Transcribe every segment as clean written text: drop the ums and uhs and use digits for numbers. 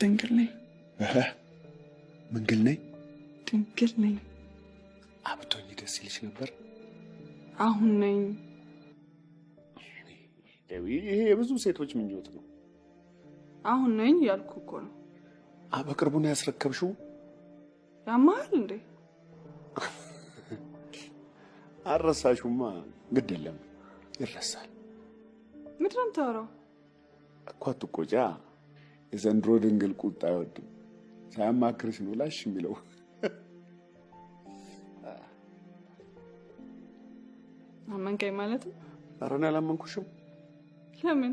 ድንግል ነኝ። ምንግል ነኝ? ድንግል ነኝ። አብቶኝ ደስ ይልሽ ነበር። አሁን ነኝ። ይሄ የብዙ ሴቶች ምኞት ነው። አሁን ነኝ ያልኩ እኮ ነው። በቅርቡ ነው ያስረከብሽው? ያማል እንዴ? አረሳሹማ ግድ የለም ይረሳል። ምንድነው ታወራው? እኮ አትቆጫ። የዘንድሮ ድንግል ቁጣ አይወድም። ሳያማክርሽ ነው ላሽ የሚለው። አመንከኝ ማለት ነው? ኧረ እኔ አላመንኩሽም። ለምን?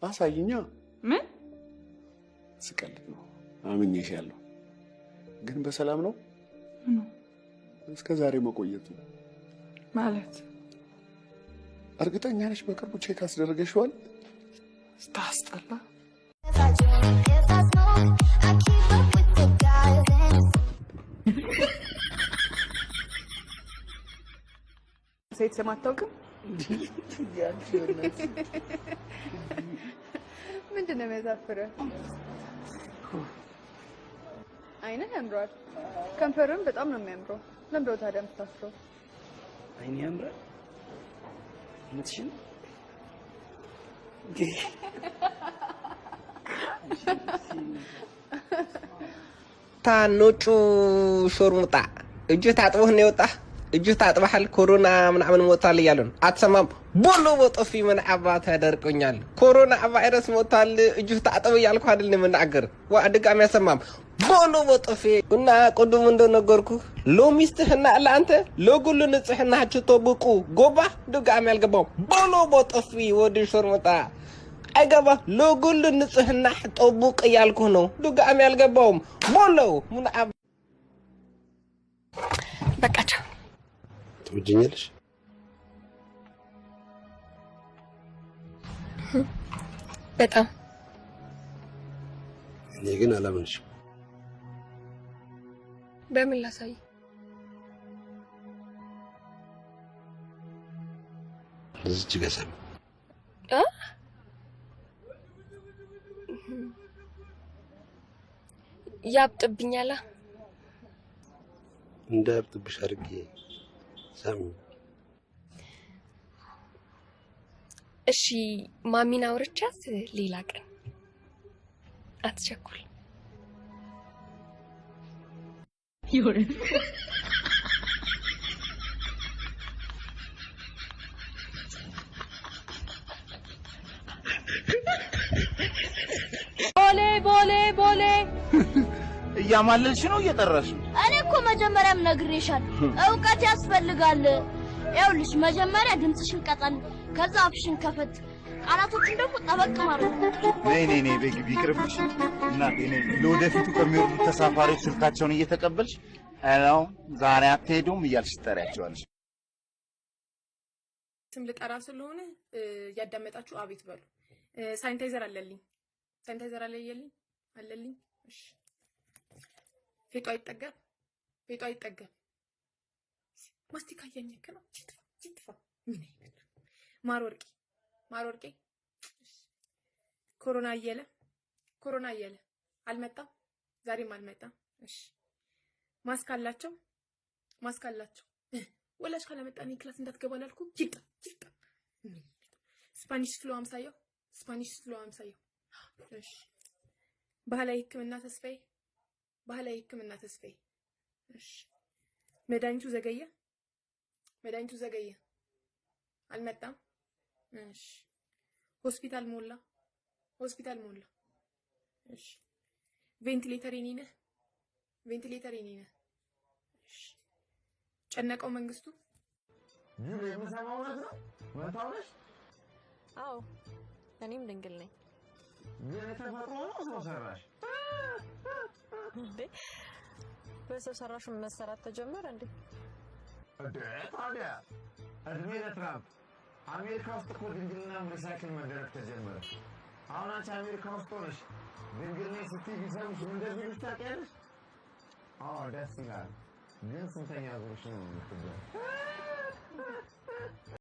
አሳይኛ። ምን? ስቀልድ ነው። አምኜሻለሁ። ግን በሰላም ነው? እስከ ዛሬ መቆየቱ ማለት እርግጠኛ ነሽ? በቅርቡ ቼክ አስደረገሽዋል? ስታስጠላ። ሴት ስም አታውቅም? ምንድን ነው የሚያሳፍረው? አይንህ ያምራል፣ ከንፈርም በጣም ነው የሚያምረው። ለምንድነው ታዲያ የምታፍረው? አይኔ ያምራል። እውነትሽን ታኖጩ ሾርሙጣ እጅህ ታጥቦህ ነው የወጣህ? እጅህ ታጥበሃል? ኮሮና ምናምን ሞታል እያሉ ነው። አትሰማም? ቦሎ በጦፊ ምን አባ ተደርቆኛል። ኮሮና ቫይረስ ሞታል እጅህ ታጥበህ እያልኩ አይደል የምናገር? ዋ ድጋሚ አሰማም። ቦሎ በጦፊ እና ቅድም እንደነገርኩ ሎሚስትህና ለአንተ ለጉሉ ንጽህናችሁ ጠብቁ። ጎባ ድጋሚ አልገባም። ቦሎ በጦፊ ወዲ ሾርሙጣ አይገባ ለጉሉ ንጽህና ጠብቅ እያልኩ ነው። ድጋሚ አልገባውም። ቦሎ ምን አባ በቃ ትወጂኛለሽ? በጣም። እኔ ግን አላምንሽም። በምን ላሳይ? እዚች ገሰም ያብጥብኛላ። እንዳያብጥብሽ አድርጌ ሳሚ። እሺ ማሚን አውርቻት ሌላ ቀን። አትቸኩል። ቦሌ ቦሌ ቦሌ እያማለልሽ ነው እየጠራሽ? እኔ እኮ መጀመሪያም ነግሬሻለሁ፣ እውቀት ያስፈልጋል። ይኸውልሽ መጀመሪያ ድምፅሽን ቀጠን፣ ከዛ አፍሽን ከፈት፣ ቃላቶችን ደግሞ ጠበቅ ማድረግ። ነይ በግቢ ይቅርብሽ። እናቴ ነይ። ለወደፊቱ ከሚወርዱ ተሳፋሪዎች ስልካቸውን እየተቀበልሽ ሄሎ ዛሬ አትሄዱም እያልሽ ትጠሪያቸዋለሽ። ስም ልጠራ ስለሆነ ያዳመጣችሁ አቤት በሉ። ሳኒታይዘር አለልኝ። ሳኒታይዘር አለልኝ። እሺ ፌጦ አይጠገብ። ማስቲካ እያኘክ ነው። ጅትፋ ምን አይነት ማር ወርቄ ኮሮና እየለ አልመጣም፣ ዛሬም አልመጣም። እሺ ማስክ አላቸው። ወላሽ ካላመጣኝ ክላስ እንዳትገባ አላልኩም? ይጣ ስፓኒሽ ፍሎ አምሳየው። እሺ ባህላዊ ሕክምና ተስፋዬ። እሺ መድኃኒቱ ዘገየ አልመጣም። እሺ ሆስፒታል ሞላ። እሺ ቬንቲሌተር የኔ ነህ። እሺ ጨነቀው መንግስቱ። ጁል የምሰማው ነው ወጣውሽ? አዎ እኔም ድንግል ነኝ። ግን ተፈጥሮ ነው ሰው ሰራሽ? እንዴ በሰው ሰራሹ መሰራት ተጀመረ እንዴ? ታዲያ እድሜ ለትራምፕ አሜሪካ ውስጥ እኮ ድንግልና ሪሳይክል መደረግ ተጀመረ። አሁን አንቺ አሜሪካ ውስጥ ሆነሽ ድንግልና ስትይ ቢሰሙሽ እንደዚህ ታውቂያለሽ? አዎ ደስ ይላል። ግን ስንተኛ ዙርሽ ነው የምትገኘው?